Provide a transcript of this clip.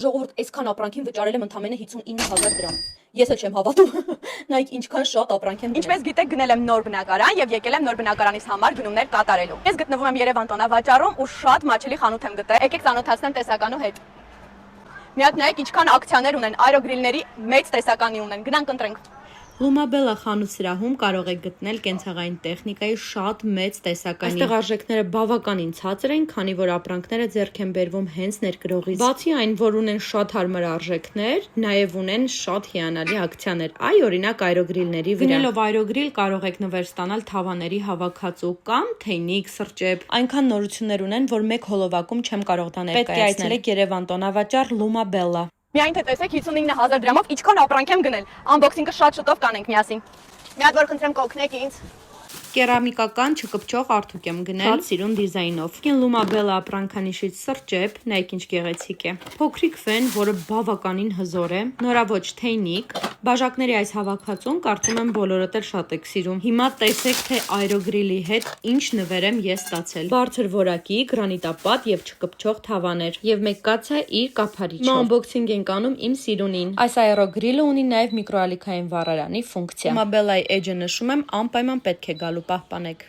Ժողովուրդ այսքան ապրանքին վճարել եմ ընդամենը 59,000 դրամ։ Ես էլ չեմ հավատում։ Նայեք ինչքան շատ ապրանք եմ գնել։ Ինչպես գիտեք, գնել եմ նոր բնակարան եւ եկել եմ նոր բնակարանից համար գնումներ կատարելու։ Ես գտնվում եմ Երևան տոնավաճառում ու շատ մաչելի խանութ եմ գտել։ Եկեք ծանոթացնեմ տեսականու հետ։ Մի հատ նայեք ինչքան ակցիաներ ունեն, այրոգրիլների մեծ տեսականի ունեն։ Գնանք ընտրենք։ Lumabella խանութ սրահում կարող եք գտնել կենցաղային տեխնիկայի շատ մեծ տեսականի։ Այստեղ արժեքները բավականին ցածր են, քանի որ ապրանքները ձեռք են բերվում հենց ներկրողից։ Բացի այն, որ ունեն շատ հարմար արժեքներ, նաև ունեն շատ հիանալի ակցիաներ։ Այ օրինակ այրոգրիլների վրա։ Գնելով այրոգրիլ կարող եք նվեր ստանալ թավաների հավաքածու կամ թեյնիկ, սրճեփ։ Այնքան նորություններ ունեն, որ մեկ հոլովակում չեմ կարող դա ներկայացնել։ Պետք է այցելեք Երևան տոնավաճառ Lumabella։ Միայն թե տեսեք 59,000 դրամով ինչքան ապրանք եմ գնել։ Անբոքսինգը շատ շուտով կանենք միասին։ Մի հատ որ խնդրեմ կօգնեք ինձ։ Կերամիկական չկպչող արթուկ եմ գնել շատ սիրուն դիզայնով։ Lumabella ապրանքանիշից սրճեփ, նայեք ինչ գեղեցիկ է։ Փոքրիկ ֆեն, որը բավականին հզոր է, նորավոճ թեյնիկ, բաժակների այս հավաքածուն կարծում եմ բոլորդ էլ շատ եք սիրում։ Հիմա տեսեք, թե այրոգրիլի հետ ինչ նվեր եմ ես ստացել։ Բարձր որակի, գրանիտապատ եւ չկպչող թավաներ եւ մեկ կացը իր կափարիչով։ Unboxing ենք անում իմ սիրունին։ Այս այրոգրիլը ունի նաեւ միկրոալիքային վառարանի ֆունկցիա։ Lumabella-ի էջը նշում եմ, անպայման պետք է գալու պահպանեք։